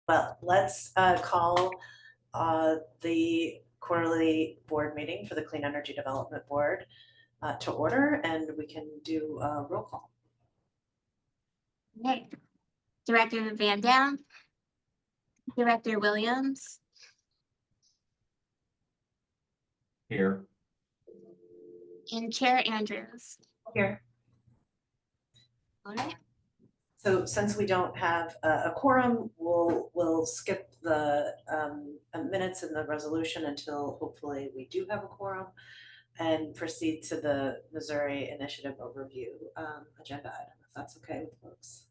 Well, let's call the quarterly board meeting for the Clean Energy Development Board to order, and we can do a roll call. Okay. Director Van Dam, Director Williams, Here. and Chair Andrews. Here. All right. So since we don't have a quorum, we'll skip the minutes and the resolution until hopefully we do have a quorum, and proceed to the Missouri Initiative Overview agenda item, if that's okay with folks.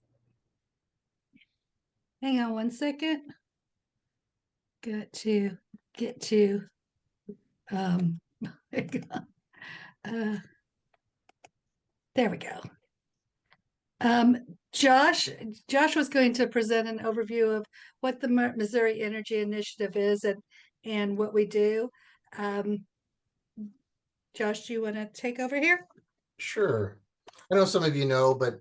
Hang on one second. Got to get to there we go. Josh was going to present an overview of what the Missouri Energy Initiative is and what we do. Josh, do you want to take over here? Sure. I know some of you know, but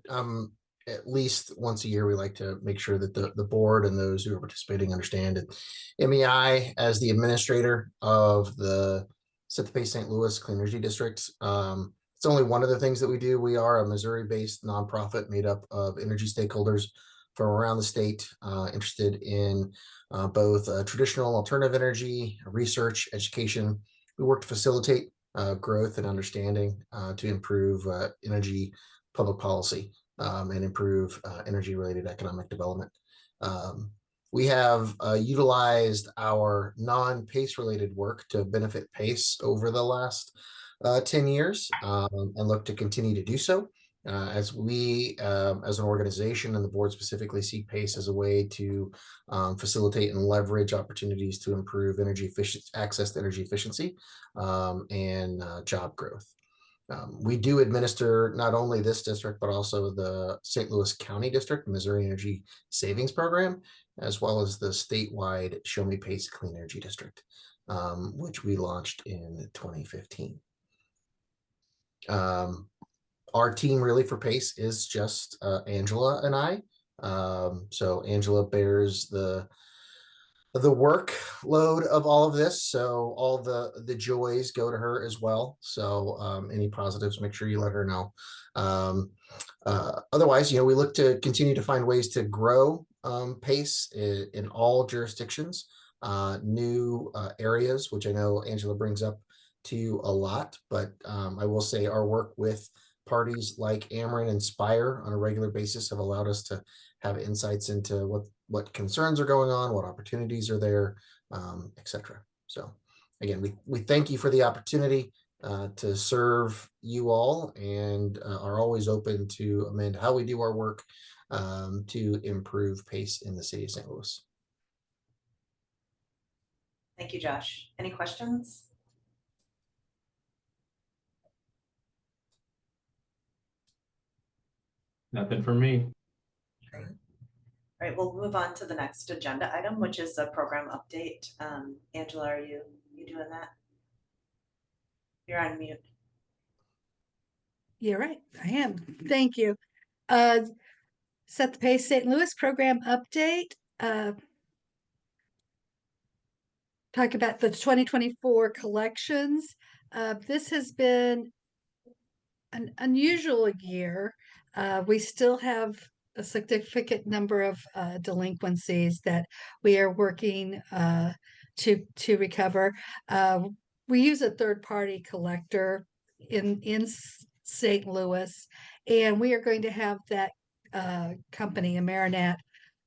at least once a year, we like to make sure that the board and those who are participating understand it. MEI, as the administrator of the CEDB St. Louis Clean Energy District, it's only one of the things that we do. We are a Missouri-based nonprofit made up of energy stakeholders from around the state, interested in both traditional alternative energy, research, education. We work to facilitate growth and understanding to improve energy public policy and improve energy-related economic development. We have utilized our non-PACE related work to benefit PACE over the last 10 years and look to continue to do so as we as an organization and the board specifically see PACE as a way to facilitate and leverage opportunities to improve access to energy efficiency and job growth. We do administer not only this district, but also the St. Louis County District Missouri Energy Savings Program, as well as the statewide Show Me PACE Clean Energy District, which we launched in 2015. Our team really for PACE is just Angela and I. So Angela bears the workload of all of this, so all the joys go to her as well. So any positives, make sure you let her know. Otherwise, we look to continue to find ways to grow PACE in all jurisdictions, new areas, which I know Angela brings up to you a lot, but I will say our work with parties like Ameren and Spire on a regular basis have allowed us to have insights into what concerns are going on, what opportunities are there, etc. So again, we thank you for the opportunity to serve you all, and are always open to amend how we do our work to improve PACE in the city of St. Louis. Thank you, Josh. Any questions? Nothing for me. Great. All right, we'll move on to the next agenda item, which is a program update. Angela, are you doing that? You're on mute. You're right, I am. Thank you. Set the Pace St. Louis program update. Talk about the 2024 collections. This has been an unusual year. We still have a significant number of delinquencies that we are working to recover. We use a third-party collector in St. Louis, and we are going to have that company, Amerinet,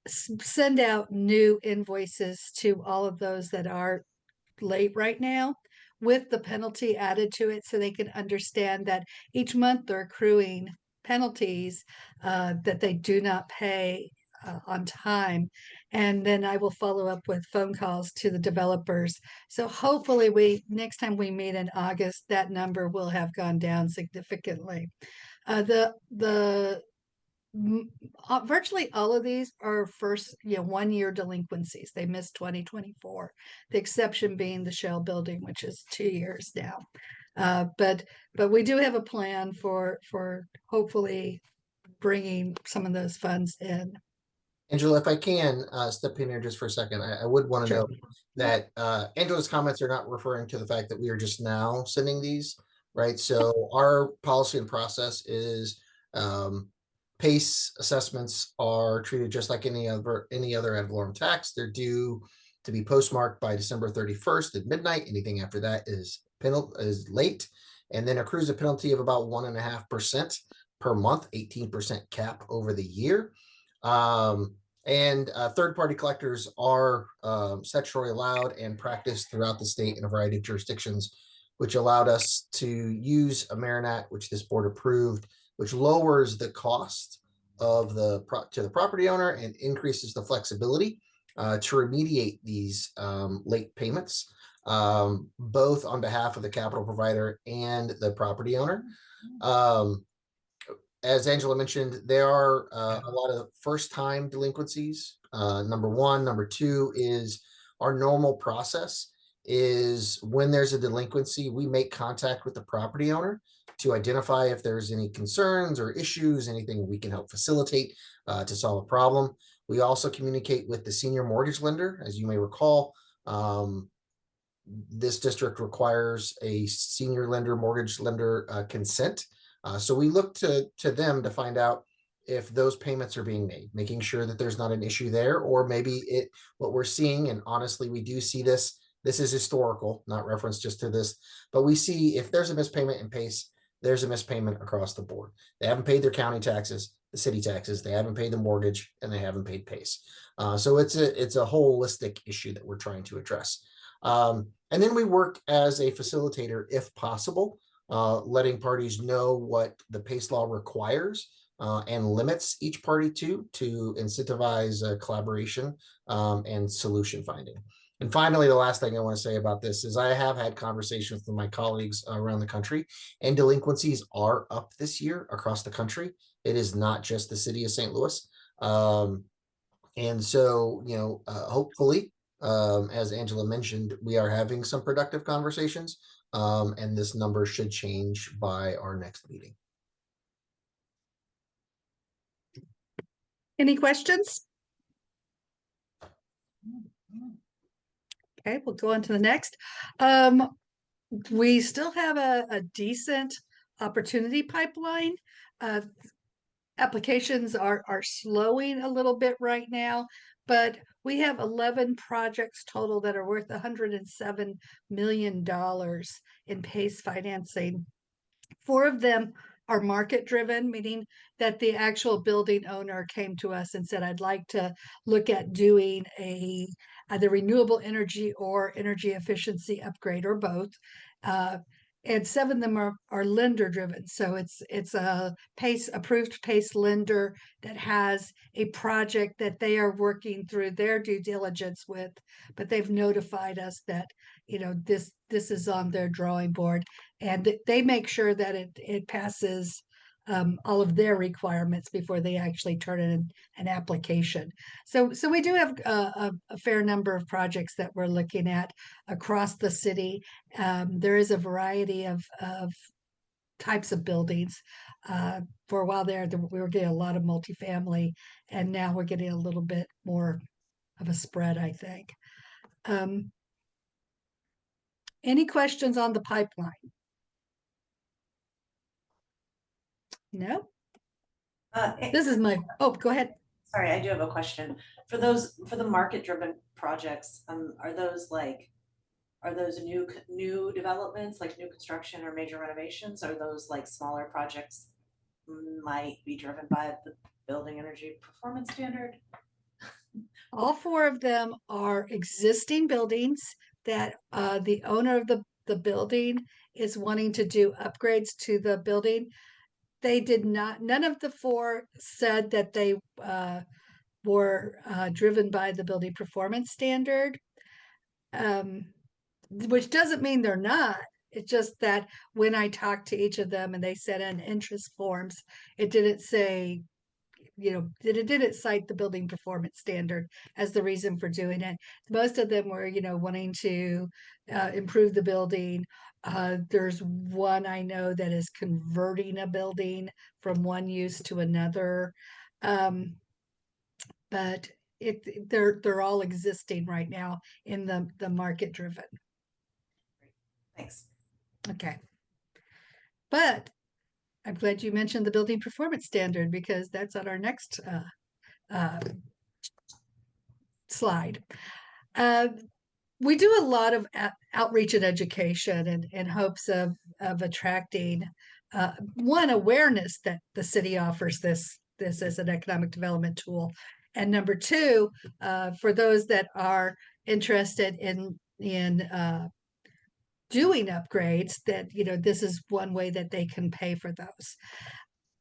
send out new invoices to all of those that are late right now, with the penalty added to it, so they can understand that each month they're accruing penalties that they do not pay on time. And then I will follow up with phone calls to the developers. So hopefully next time we meet in August, that number will have gone down significantly. Virtually all of these are first 1 year delinquencies. They missed 2024, the exception being the Shell building, which is 2 years now. But we do have a plan for hopefully bringing some of those funds in. Angela, if I can step in here just for a second, I would want to Sure. note that Angela's comments are not referring to the fact that we are just now sending these, right? So our policy and process is PACE assessments are treated just like any other ad valorem tax. They're due to be postmarked by December 31st at midnight. Anything after that is late, and then accrues a penalty of about 1.5% per month, 18% cap over the year. And third-party collectors are statutorily allowed and practiced throughout the state in a variety of jurisdictions, which allowed us to use a Marinat, which this board approved, which lowers the cost of to the property owner and increases the flexibility to remediate these late payments, both on behalf of the capital provider and the property owner. As Angela mentioned, there are a lot of first-time delinquencies. Number one. Number two is our normal process is when there's a delinquency, we make contact with the property owner to identify if there's any concerns or issues, anything we can help facilitate to solve a problem. We also communicate with the senior mortgage lender. As you may recall, this district requires a senior lender, mortgage lender consent. So we look to them to find out if those payments are being made, making sure that there's not an issue there, or maybe what we're seeing, and honestly, we do see this is historical, not reference just to this, but we see if there's a mispayment in PACE, there's a mispayment across the board. They haven't paid their county taxes, the city taxes, they haven't paid the mortgage, and they haven't paid PACE. So it's a holistic issue that we're trying to address. And then we work as a facilitator, if possible, letting parties know what the PACE law requires and limits each party to incentivize collaboration and solution finding. And finally, the last thing I want to say about this is I have had conversations with my colleagues around the country, and delinquencies are up this year across the country. It is not just the city of St. Louis. And so, hopefully, as Angela mentioned, we are having some productive conversations, and this number should change by our next meeting. Any questions? Okay, we'll go on to the next. We still have a decent opportunity pipeline. Applications are slowing a little bit right now, but we have 11 projects total that are worth $107 million in PACE financing. 4 of them are market driven, meaning that the actual building owner came to us and said, I'd like to look at doing either renewable energy or energy efficiency upgrade or both. And 7 of them are lender driven. So it's a PACE approved PACE lender that has a project that they are working through their due diligence with, but they've notified us that, this is on their drawing board, and they make sure that it passes all of their requirements before they actually turn in an application. So we do have a fair number of projects that we're looking at across the city. There is a variety of types of buildings. For a while there, we were getting a lot of multifamily, and now we're getting a little bit more of a spread, I think. Any questions on the pipeline? No? This is go ahead. Sorry, I do have a question. For the market-driven projects, are those new developments, like new construction or major renovations? Are those like smaller projects might be driven by the building energy performance standard? All 4 of them are existing buildings that the owner of the building is wanting to do upgrades to the building. None of the 4 said that they were driven by the building performance standard, which doesn't mean they're not. It's just that when I talked to each of them and they sent in interest forms, it didn't say, it didn't cite the building performance standard as the reason for doing it. Most of them were, wanting to improve the building. There's one I know that is converting a building from one use to another. but they're all existing right now in the market driven. Thanks. Okay. But I'm glad you mentioned the building performance standard, because that's on our next slide. We do a lot of outreach and education in hopes of attracting one, awareness that the city offers this as an economic development tool, and number two, for those that are interested in doing upgrades, that this is one way that they can pay for those.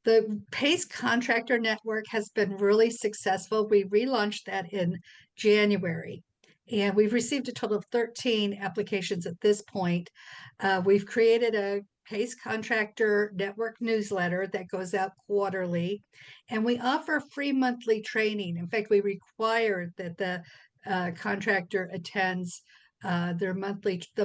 The PACE contractor network has been really successful. We relaunched that in January, and we've received a total of 13 applications at this point. We've created a PACE contractor network newsletter that goes out quarterly, and we offer free monthly training. In fact, we require that the contractor attends the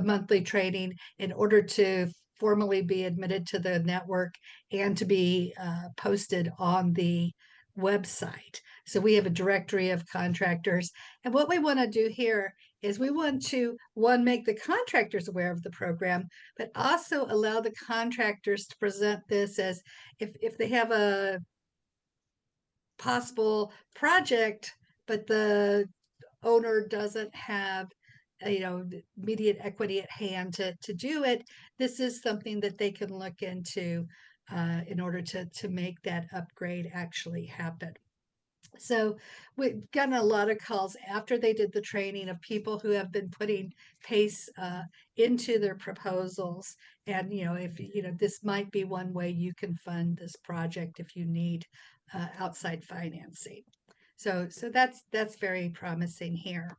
monthly training in order to formally be admitted to the network and to be posted on the website. So we have a directory of contractors. And what we want to do here is we want to, one, make the contractors aware of the program, but also allow the contractors to present this as if they have a possible project, but the owner doesn't have immediate equity at hand to do it, this is something that they can look into in order to make that upgrade actually happen. So we've gotten a lot of calls after they did the training of people who have been putting PACE into their proposals. And, if, this might be one way you can fund this project if you need outside financing. So that's very promising here.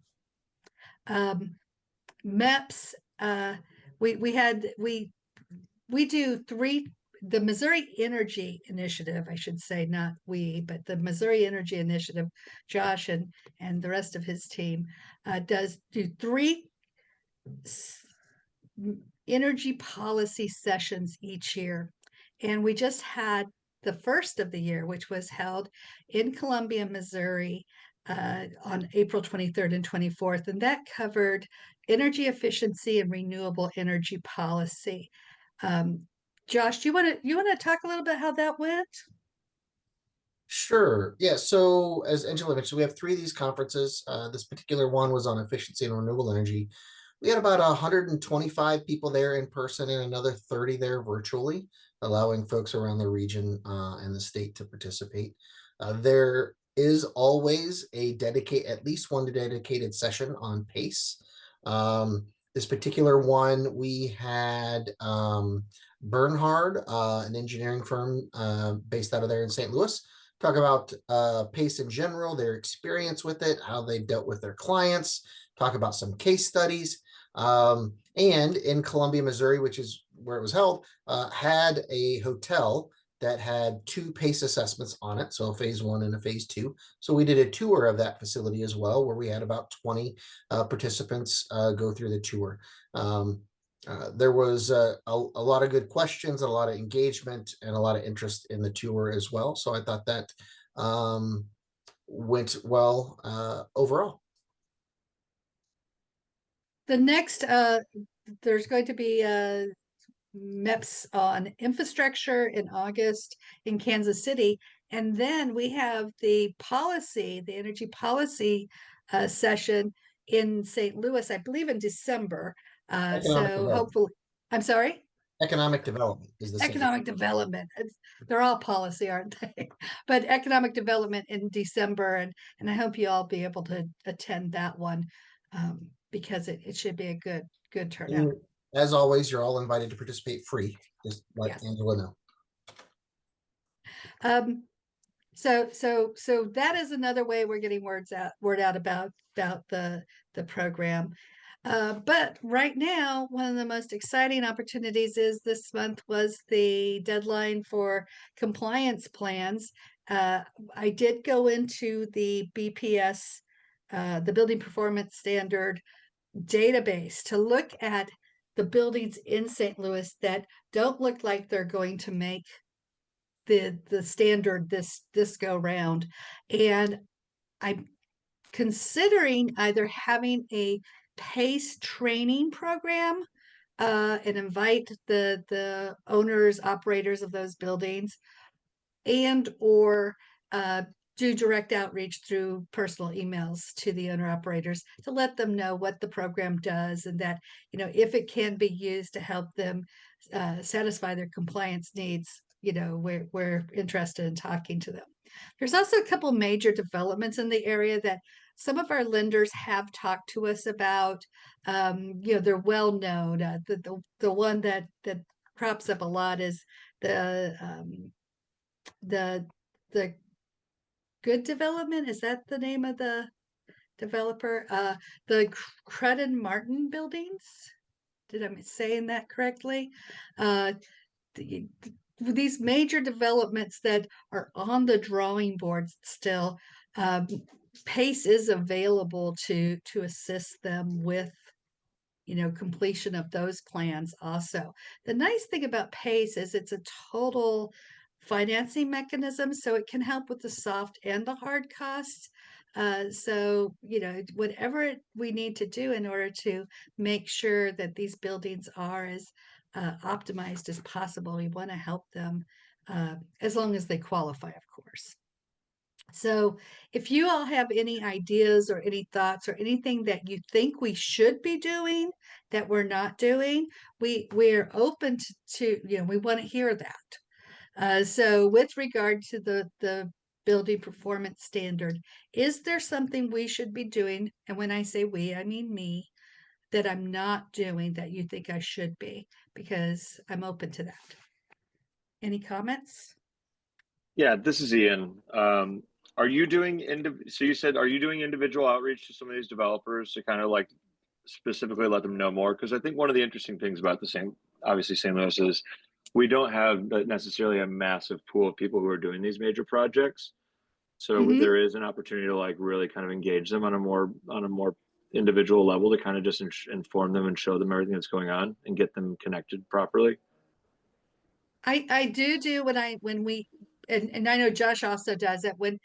MEPS, we do three. The Missouri Energy Initiative, I should say, not we, but the Missouri Energy Initiative, Josh and the rest of his team does do 3 energy policy sessions each year. And we just had the first of the year, which was held in Columbia, Missouri, on April 23rd and 24th. And that covered energy efficiency and renewable energy policy. Josh, do you want to talk a little bit how that went? Sure. Yeah. So as Angela mentioned, we have 3 of these conferences. This particular one was on efficiency and renewable energy. We had about 125 people there in person and another 30 there virtually, allowing folks around the region and the state to participate. There is always at least one dedicated session on PACE. This particular one, we had Bernhard, an engineering firm based out of there in St. Louis, talk about PACE in general, their experience with it, how they've dealt with their clients, talk about some case studies. And in Columbia, Missouri, which is where it was held, had a hotel that had 2 PACE assessments on it, so a phase 1 and a phase 2. So we did a tour of that facility as well, where we had about 20 participants go through the tour. There was a lot of good questions, a lot of engagement, and a lot of interest in the tour as well. So I thought that went well overall. The next, there's going to be MEPS on infrastructure in August in Kansas City. And then we have the energy policy session in St. Louis, I believe in December. So hopefully, I'm sorry? Economic development is the economic development. They're all policy, aren't they? But economic development in December, and I hope you all be able to attend that one because it should be a good turnout. As always, you're all invited to participate free. Just let Angela know. So that is another way we're getting word out about the program. But right now, one of the most exciting opportunities is this month was the deadline for compliance plans. I did go into the BPS, the Building Performance Standard database, to look at the buildings in St. Louis that don't look like they're going to make the standard this go round. And I'm considering either having a PACE training program and invite the owners, operators of those buildings, and or do direct outreach through personal emails to the owner operators to let them know what the program does, and that, you know, if it can be used to help them satisfy their compliance needs, you know, we're interested in talking to them. There's also a couple major developments in the area that some of our lenders have talked to us about. You know, they're well known. The one that crops up a lot is the the the Good Development. Is that the name of the developer? The Crudden Martin buildings. Did I saying that correctly? These major developments that are on the drawing boards still. PACE is available to assist them with, you know, completion of those plans also. The nice thing about PACE is it's a total financing mechanism, so it can help with the soft and the hard costs. So, you know, whatever we need to do in order to make sure that these buildings are as optimized as possible, we want to help them as long as they qualify, of course. So if you all have any ideas or any thoughts or anything that you think we should be doing that we're not doing, we're open to, you know, we want to hear that. So with regard to the building performance standard, is there something we should be doing? And when I say we, I mean me, that I'm not doing that you think I should be, because I'm open to that. Any comments? Yeah, this is Ian. Are you doing so you said, are you doing individual outreach to some of these developers to kind of like specifically let them know more? Because I think one of the interesting things about obviously St. Louis is we don't have necessarily a massive pool of people who are doing these major projects. So there is an opportunity to like really kind of engage them on a more individual level to kind of just inform them and show them everything that's going on and get them connected properly. I do when we and I know Josh also does it when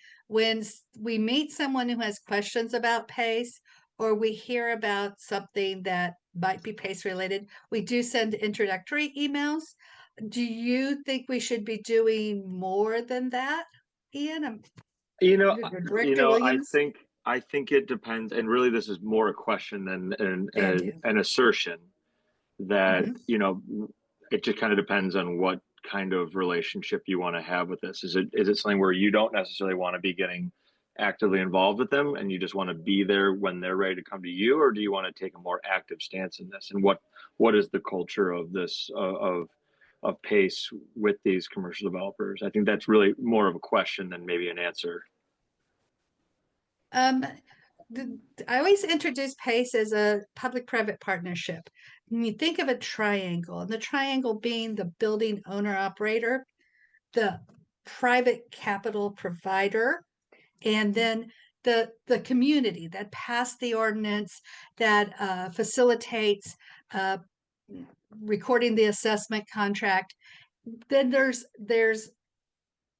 we meet someone who has questions about PACE, or we hear about something that might be PACE related, we do send introductory emails. Do you think we should be doing more than that, Ian? Director Williams? I think it depends, and really this is more a question than an assertion that it just kind of depends on what kind of relationship you want to have with this. Is it something where you don't necessarily want to be getting actively involved with them and you just want to be there when they're ready to come to you, or do you want to take a more active stance in this? And what is the culture of this of PACE with these commercial developers? I think that's really more of a question than maybe an answer. I always introduce PACE as a public-private partnership. When you think of a triangle, and the triangle being the building owner operator, the private capital provider, and then the community that passed the ordinance that facilitates recording the assessment contract. Then there's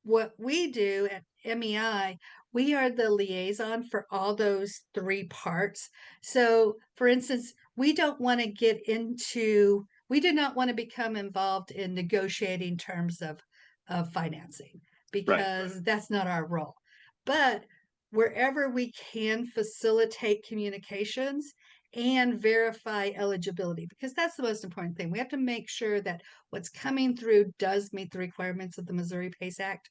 what we do at MEI. We are the liaison for all those three parts. So for instance, we do not want to become involved in negotiating terms of financing, because that's not our role. But wherever we can facilitate communications and verify eligibility, because that's the most important thing. We have to make sure that what's coming through does meet the requirements of the Missouri PACE Act.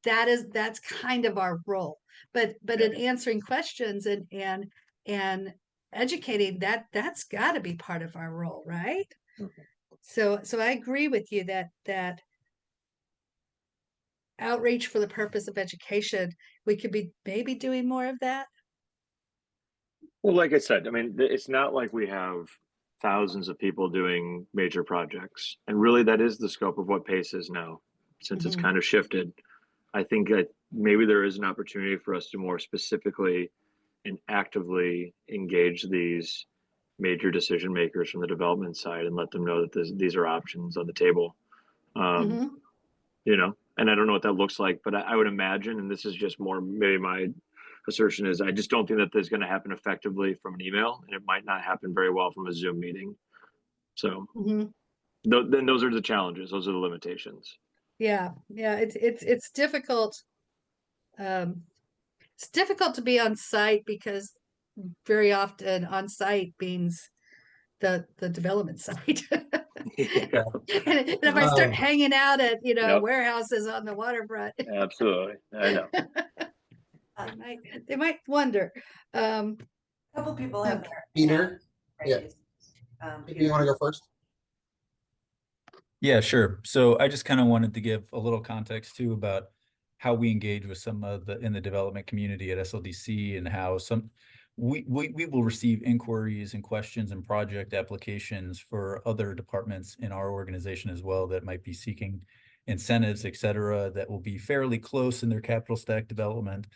That's kind of our role. But in answering questions and educating, that's got to be part of our role, right? So I agree with you that outreach for the purpose of education, we could be maybe doing more of that. Well, like I said, I mean, it's not like we have thousands of people doing major projects, and really that is the scope of what PACE is now, since it's kind of shifted. I think that maybe there is an opportunity for us to more specifically and actively engage these major decision makers from the development side and let them know that these are options on the table. And I don't know what that looks like, but I would imagine, and this is just more maybe my assertion is I just don't think that this is going to happen effectively from an email, and it might not happen very well from a Zoom meeting. So Mhm. then those are the challenges. Those are the limitations. Yeah, it's difficult. It's difficult to be on site because very often on site means the development site. Yeah. And if I start Um, hanging out at, Yep. warehouses on the waterfront, Absolutely. I know. they might wonder. A couple people have their Peter? hands Yeah. raised. Peter, you want to go first? Yeah, sure. So I just kind of wanted to give a little context too about how we engage with some of in the development community at SLDC, and how we will receive inquiries and questions and project applications for other departments in our organization as well that might be seeking incentives, et cetera, that will be fairly close in their capital stack development,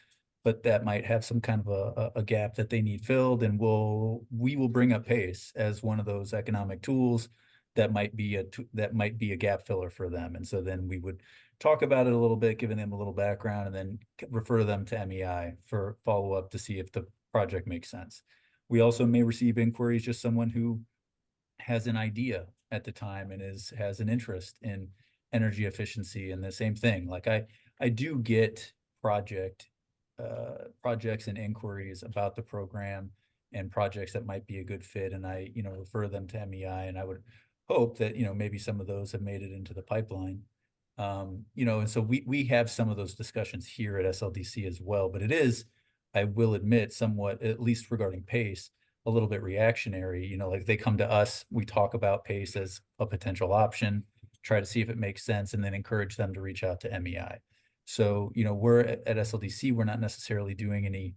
but that might have some kind of a gap that they need filled. And we will bring up PACE as one of those economic tools that might be a gap filler for them. And so then we would talk about it a little bit, giving them a little background, and then refer them to MEI for follow-up to see if the project makes sense. We also may receive inquiries, just someone who has an idea at the time and has an interest in energy efficiency, and the same thing. Like I do get projects and inquiries about the program and projects that might be a good fit, and I refer them to MEI, and I would hope that maybe some of those have made it into the pipeline. And so we have some of those discussions here at SLDC as well, but it is, I will admit, somewhat, at least regarding PACE, a little bit reactionary. Like they come to us, we talk about PACE as a potential option, try to see if it makes sense, and then encourage them to reach out to MEI. So, we're at SLDC, we're not necessarily doing any,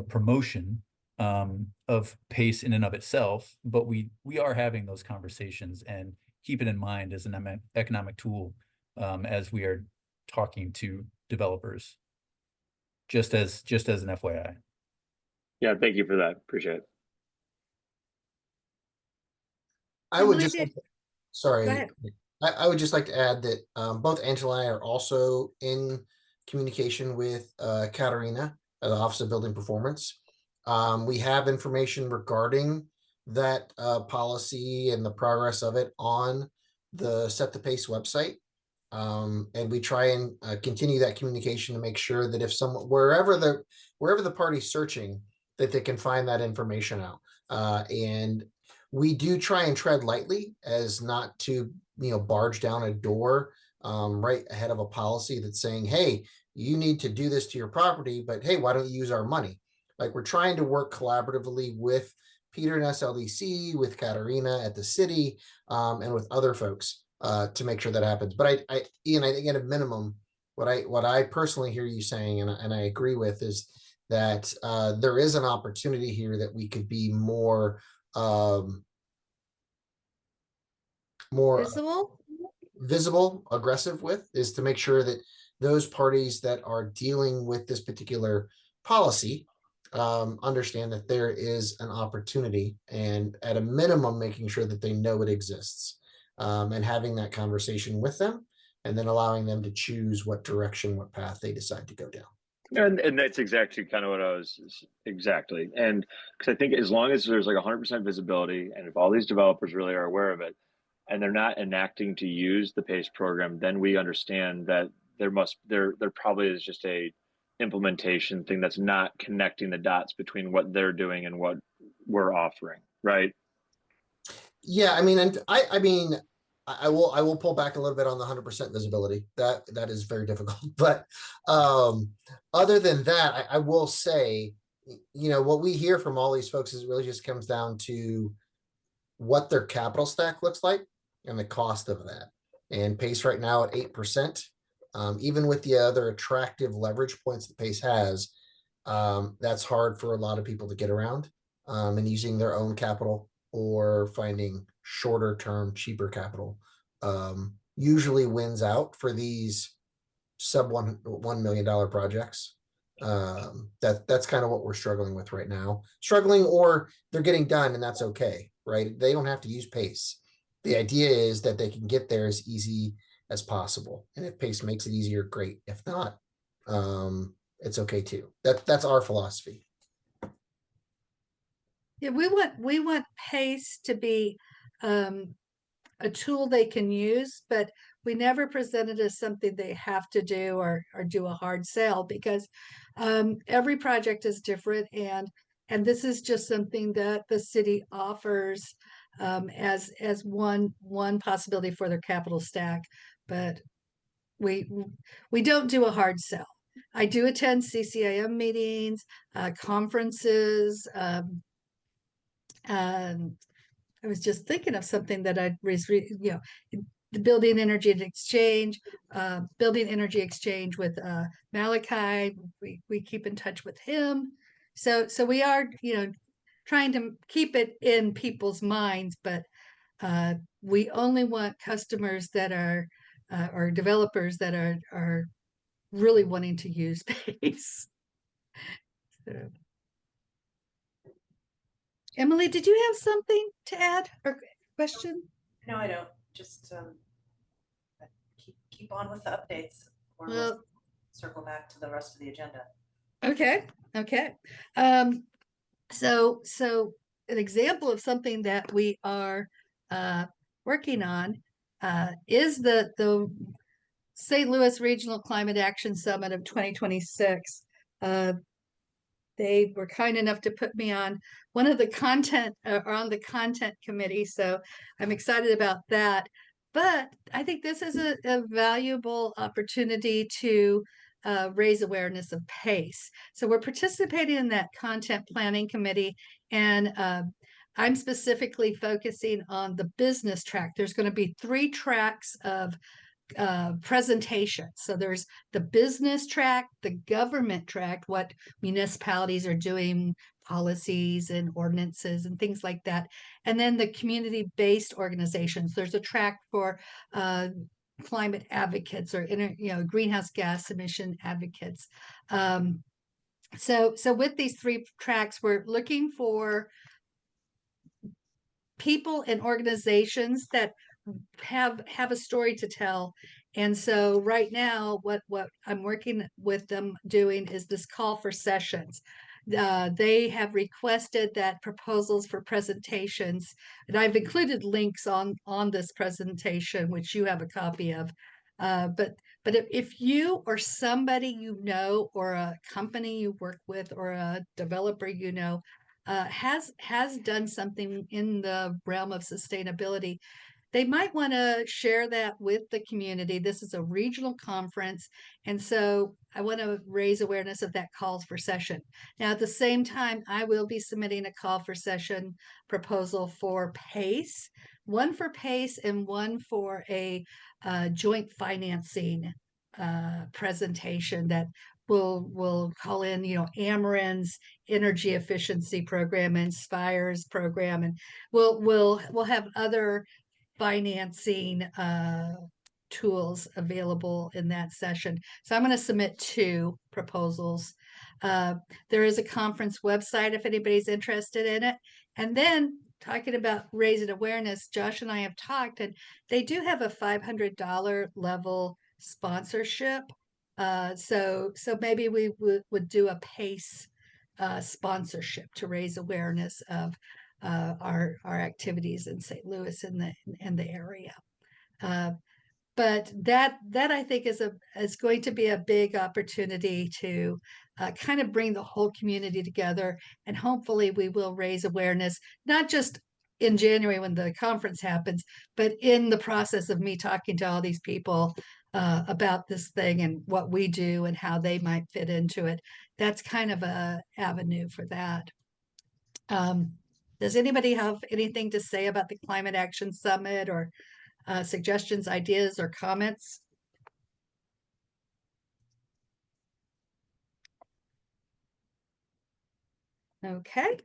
promotion of PACE in and of itself, but we are having those conversations and keep it in mind as an economic tool as we are talking to developers, just as an FYI. Yeah, thank you for that. Appreciate it. I would Emily, just, Go sorry, ahead. I would just like to add that both Angela and I are also in communication with Katarina at the Office of Building Performance. We have information regarding that policy and the progress of it on the Set the Pace website. And we try and continue that communication to make sure that if someone, wherever the party's searching, that they can find that information out. And we do try and tread lightly as not to, barge down a door right ahead of a policy that's saying, hey, you need to do this to your property, but hey, why don't you use our money? Like, we're trying to work collaboratively with Peter and SLDC, with Katarina at the city, and with other folks to make sure that happens. But Ian, I think at a minimum, what I personally hear you saying, and I agree with, is that there is an opportunity here that we could be more visible, aggressive with, is to make sure that those parties that are dealing with this particular policy understand that there is an opportunity, and at a minimum, making sure that they know it exists, and having that conversation with them, and then allowing them to choose what path they decide to go down. And that's exactly kind of what I was exactly. And because I think as long as there's like 100% visibility, and if all these developers really are aware of it, and they're not enacting to use the PACE program, then we understand that there probably is just a implementation thing that's not connecting the dots between what they're doing and what we're offering, right? Yeah, I mean, and I mean, I will pull back a little bit on the 100% visibility. That is very difficult. But other than that, I will say, what we hear from all these folks is it really just comes down to what their capital stack looks like and the cost of that. And PACE right now at 8%, even with the other attractive leverage points that PACE has, that's hard for a lot of people to get around, and using their own capital or finding shorter term, cheaper capital usually wins out for these sub $1 million projects. That's kind of what we're struggling with right now. Or they're getting done, and that's okay, right? They don't have to use PACE. The idea is that they can get there as easy as possible. And if PACE makes it easier, great. If not, it's okay too. That's our philosophy. Yeah, we want PACE to be a tool they can use, but we never present it as something they have to do or do a hard sell, because every project is different, and this is just something that the city offers as one possibility for their capital stack. But we don't do a hard sell. I do attend CCIM meetings, conferences. I was just thinking of something that I was, the building energy exchange with Malachi. We keep in touch with him. So we are, trying to keep it in people's minds, but we only want customers that are or developers that are really wanting to use PACE. So. Emily, did you have something to add or question? No, I don't. Just keep on with the updates, or we'll Well, circle back to the rest of the agenda. okay. So an example of something that we are working on is the St. Louis Regional Climate Action Summit of 2026. They were kind enough to put me on one of the content on the content committee. So I'm excited about that. But I think this is a valuable opportunity to raise awareness of PACE. So we're participating in that content planning committee, and I'm specifically focusing on the business track. There's going to be 3 tracks of presentation. So there's the business track, the government track, what municipalities are doing, policies and ordinances and things like that. And then the community-based organizations. There's a track for climate advocates or greenhouse gas emission advocates. So with these 3 tracks, we're looking for people and organizations that have a story to tell. And so right now what I'm working with them doing is this call for sessions. They have requested that proposals for presentations, and I've included links on this presentation, which you have a copy of. But if you or somebody you know, or a company you work with, or a developer you know, has done something in the realm of sustainability, they might want to share that with the community. This is a regional conference, and so I want to raise awareness of that calls for session. Now, at the same time, I will be submitting a call for session proposal for PACE, one for PACE and one for a joint financing presentation that will call in, Ameren's energy efficiency program, Inspire's program, and we'll have other financing tools available in that session. So I'm going to submit 2 proposals. There is a conference website if anybody's interested in it. And then, talking about raising awareness, Josh and I have talked, and they do have a $500 level sponsorship. So maybe we would do a PACE sponsorship to raise awareness of our activities in St. Louis and the area. But that I think is going to be a big opportunity to kind of bring the whole community together, and hopefully we will raise awareness, not just in January when the conference happens, but in the process of me talking to all these people about this thing and what we do and how they might fit into it. That's kind of a avenue for that. Does anybody have anything to say about the Climate Action Summit, or suggestions, ideas, or comments? Okay.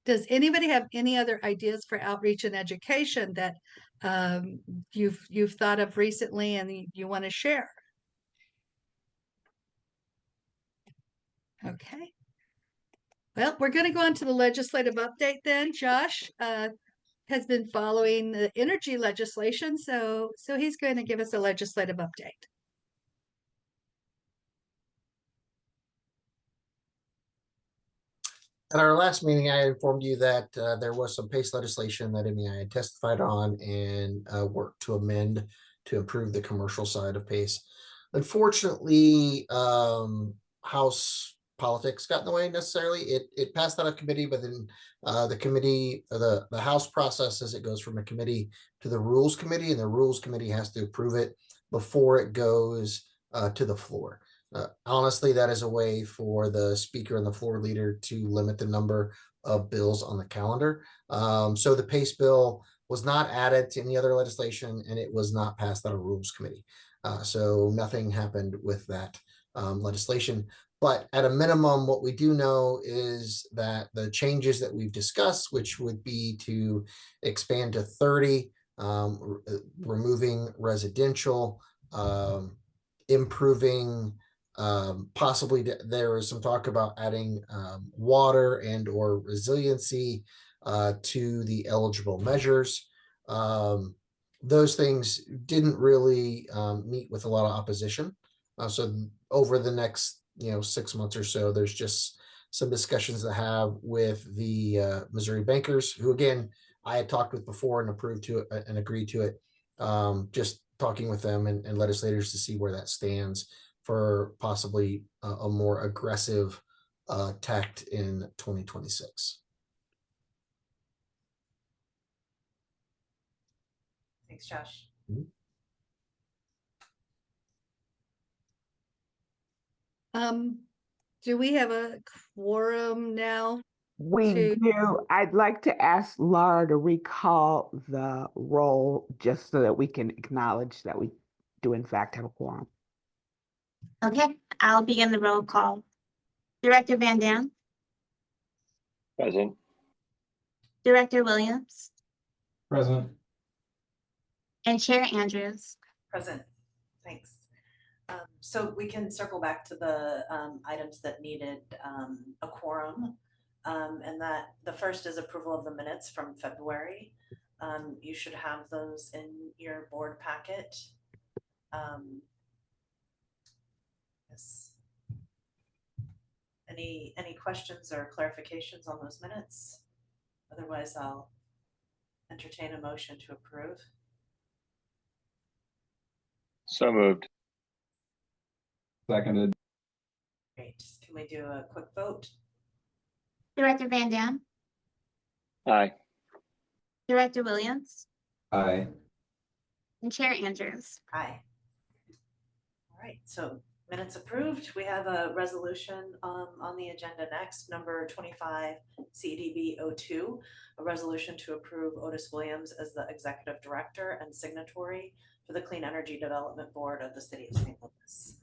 Does anybody have any other ideas for outreach and education that you've thought of recently and you want to share? Okay. Well, we're going to go on to the legislative update then. Josh has been following the energy legislation, so he's going to give us a legislative update. At our last meeting, I informed you that there was some PACE legislation that MEI had testified on and worked to amend to improve the commercial side of PACE. Unfortunately, House politics got in the way necessarily. It passed out of committee, but then the committee, the House processes, it goes from a committee to the Rules Committee, and the Rules Committee has to approve it before it goes to the floor. Honestly, that is a way for the speaker and the floor leader to limit the number of bills on the calendar. So the PACE bill was not added to any other legislation, and it was not passed out of Rules Committee. So nothing happened with that legislation. But at a minimum, what we do know is that the changes that we've discussed, which would be to expand to 30, removing residential, improving, possibly there is some talk about adding water and or resiliency to the eligible measures. Those things didn't really meet with a lot of opposition. So over the next 6 months or so, there's just some discussions to have with the Missouri bankers, who again I had talked with before and approved to it and agreed to it. Just talking with them and legislators to see where that stands for possibly a more aggressive tact in 2026. Thanks, Josh. Do we have a quorum now? We do. I'd like to ask Laura to recall the roll just so that we can acknowledge that we do in fact have a quorum. Okay, I'll begin the roll call. Director Van Dam, Present. Director Williams, Present. and Chair Andrews. Present. Thanks. So we can circle back to the items that needed a quorum. And that the first is approval of the minutes from February. You should have those in your board packet. Yes. Any questions or clarifications on those minutes? Otherwise, I'll entertain a motion to approve. So moved. Seconded. Great. Can we do a quick vote? Director Van Dam, Aye. Director Williams, Aye. and Chair Andrews. Aye. All right, so minutes approved. We have a resolution on the agenda next, number 25 CEDB 02, a resolution to approve Otis Williams as the executive director and signatory for the Clean Energy Development Board of the City of St. Louis.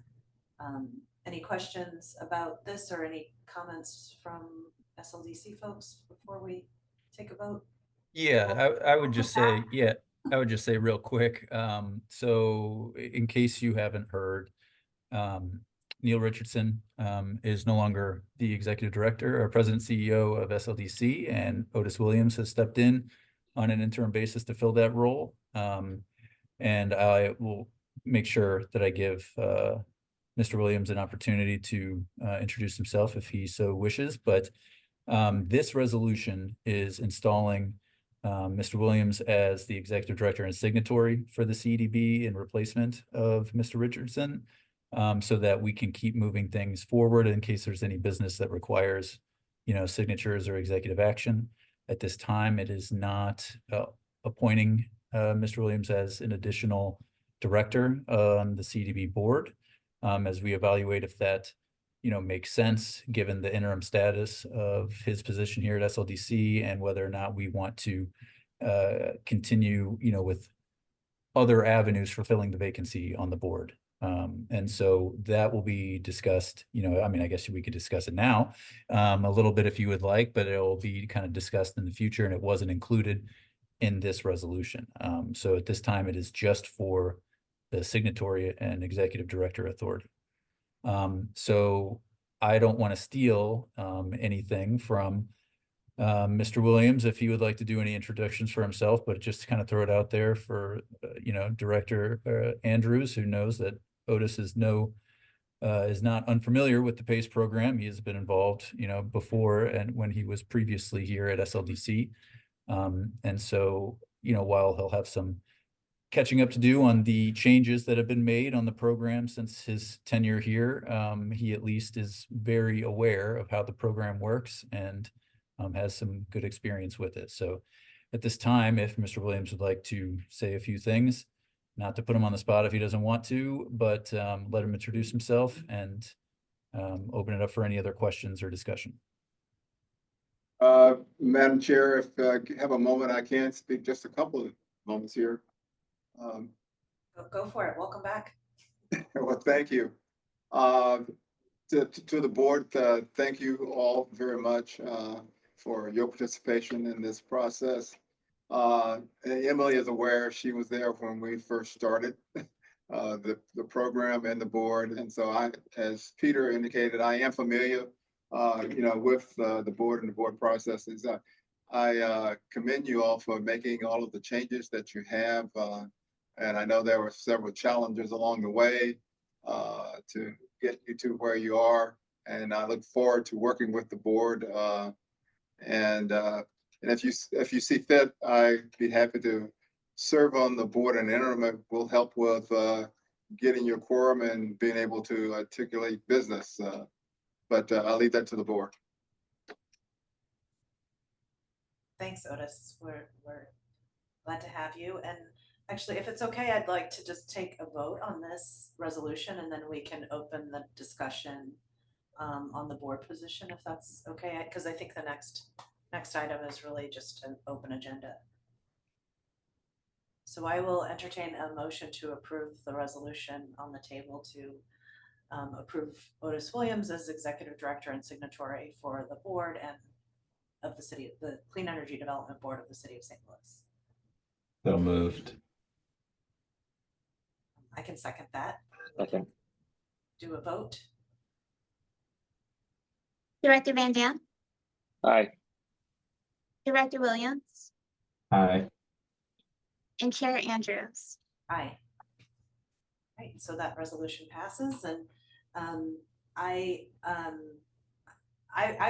Any questions about this or any comments from SLDC folks before we take a vote? Yeah, I would just say, I would just say real quick. So in case you haven't heard, Neil Richardson is no longer the executive director or president CEO of SLDC, and Otis Williams has stepped in on an interim basis to fill that role. And I will make sure that I give Mr. Williams an opportunity to introduce himself if he so wishes. But this resolution is installing Mr. Williams as the executive director and signatory for the CEDB in replacement of Mr. Richardson, so that we can keep moving things forward in case there's any business that requires, signatures or executive action. At this time, it is not appointing Mr. Williams as an additional director on the CEDB board, as we evaluate if that makes sense given the interim status of his position here at SLDC and whether or not we want to continue, with other avenues for filling the vacancy on the board. And so that will be discussed, I guess we could discuss it now a little bit if you would like, but it will be kind of discussed in the future, and it wasn't included in this resolution. So at this time, it is just for the signatory and executive director authority. So I don't want to steal anything from Mr. Williams if he would like to do any introductions for himself, but just to kind of throw it out there for Director Andrews, who knows that Otis is no is not unfamiliar with the PACE program. He has been involved, before and when he was previously here at SLDC. And so, while he'll have some catching up to do on the changes that have been made on the program since his tenure here, he at least is very aware of how the program works and has some good experience with it. So at this time, if Mr. Williams would like to say a few things, not to put him on the spot if he doesn't want to, but let him introduce himself and open it up for any other questions or discussion. Madam Chair, if I have a moment, I can speak just a couple of moments here. Go for it. Welcome back. Well, thank you. To the board, thank you all very much for your participation in this process. Emily is aware, she was there when we first started the program and the board. And so as Peter indicated, I am familiar, with the board and the board processes. I commend you all for making all of the changes that you have. And I know there were several challenges along the way to get you to where you are. And I look forward to working with the board. And if you see fit, I'd be happy to serve on the board, and interim will help with getting your quorum and being able to articulate business. But I'll leave that to the board. Thanks, Otis. We're glad to have you. And actually, if it's okay, I'd like to just take a vote on this resolution, and then we can open the discussion on the board position, if that's okay, because I think the next item is really just an open agenda. So I will entertain a motion to approve the resolution on the table to approve Otis Williams as executive director and signatory for the board and of the Clean Energy Development Board of the City of St. Louis. So moved. I can second that. Okay. Do a vote. Director Van Dam, Aye. Director Williams, Aye. and Chair Andrews. Aye. Right, so that resolution passes, and I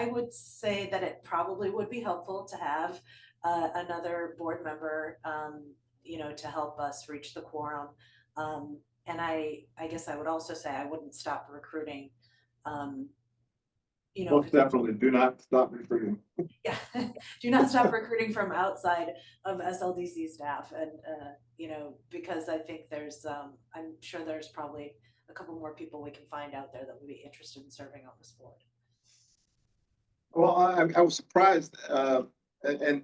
would say that it probably would be helpful to have another board member, to help us reach the quorum. And I guess I would also say I wouldn't stop recruiting. Most definitely, do not stop recruiting. Yeah, do not stop recruiting from outside of SLDC staff, and because I think I'm sure there's probably a couple more people we can find out there that would be interested in serving on this board. Well, I was surprised, and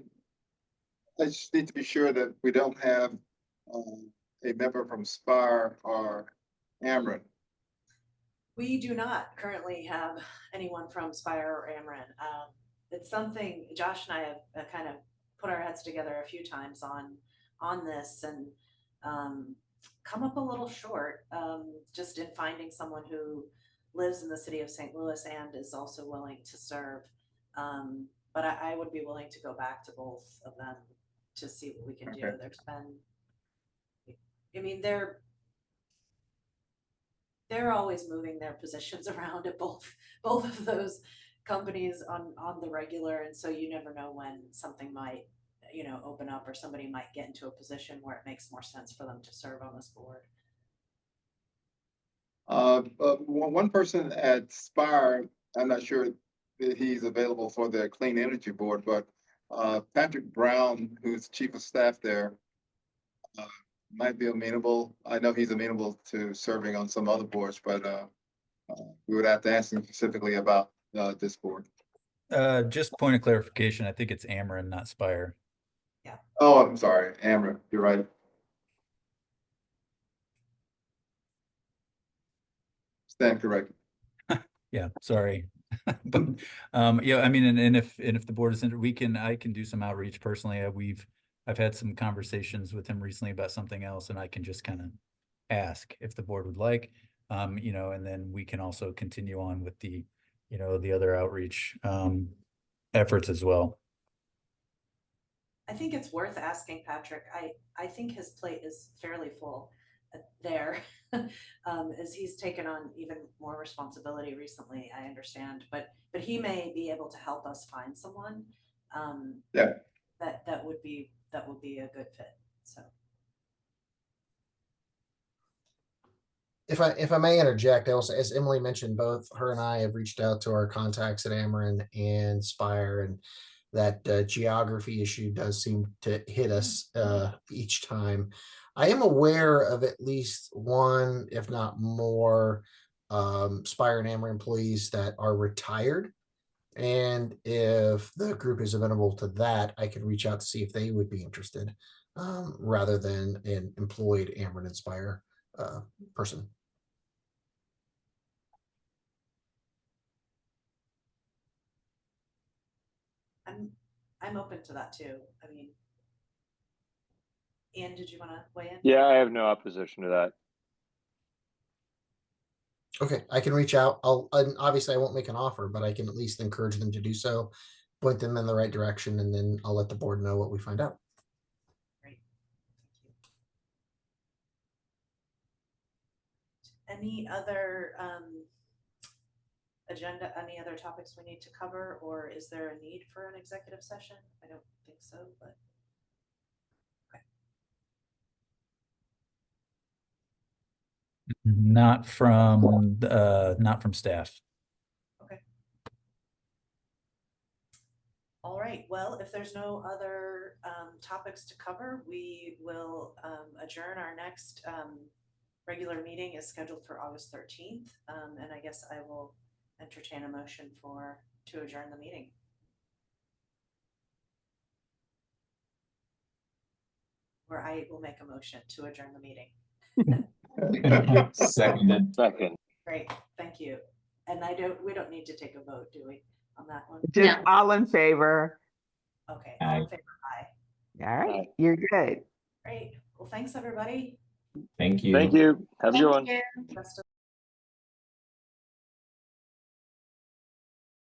I just need to be sure that we don't have a member from Spire or Ameren. We do not currently have anyone from Spire or Ameren. It's something Josh and I have kind of put our heads together a few times on this, and come up a little short just in finding someone who lives in the city of St. Louis and is also willing to serve. But I would be willing to go back to both of them to see what we can do. There's been, they're always moving their positions around at both of those companies on the regular, and so you never know when something might open up, or somebody might get into a position where it makes more sense for them to serve on this board. One person at Spire, I'm not sure that he's available for the Clean Energy Board, but Patrick Brown, who's chief of staff there, might be amenable. I know he's amenable to serving on some other boards, but we would have to ask him specifically about this board. Just point of clarification, I think it's Ameren, not Spire. Yeah. Oh, I'm sorry, Ameren, you're right. Stand corrected. Yeah, sorry. But yeah, and if the board is interested, I can do some outreach personally. I've had some conversations with him recently about something else, and I can just kind of ask if the board would like, and then we can also continue on with the other outreach efforts as well. I think it's worth asking Patrick. I think his plate is fairly full. there. As he's taken on even more responsibility recently, I understand, but he may be able to help us find someone. Yeah. That would be a good fit, so. If I may interject, I also, as Emily mentioned, both her and I have reached out to our contacts at Ameren and Spire, and that geography issue does seem to hit us each time. I am aware of at least one, if not more, Spire and Ameren employees that are retired. And if the group is amenable to that, I can reach out to see if they would be interested, rather than an employed Ameren and Spire person. I'm open to that too. I mean, Ian, did you want to weigh in? Yeah, I have no opposition to that. Okay, I can reach out. And obviously I won't make an offer, but I can at least encourage them to do so, point them in the right direction, and then I'll let the board know what we find out. Great. Thank you. Any other agenda, any other topics we need to cover, or is there a need for an executive session? I don't think so, but. Not from staff. Okay. All right, well, if there's no other topics to cover, we will adjourn. Our next regular meeting is scheduled for August 13th. And I guess I will entertain a motion to adjourn the meeting. Or I will make a motion to adjourn the meeting. Seconded. Second. Great, thank you. And we don't need to take a vote, do we, on that one? Just all in favor. Okay, all in favor, aye. All right, Aye. you're good. Great, well, thanks, everybody. Thank you. Thank you. Have a good one. Thank you. Best of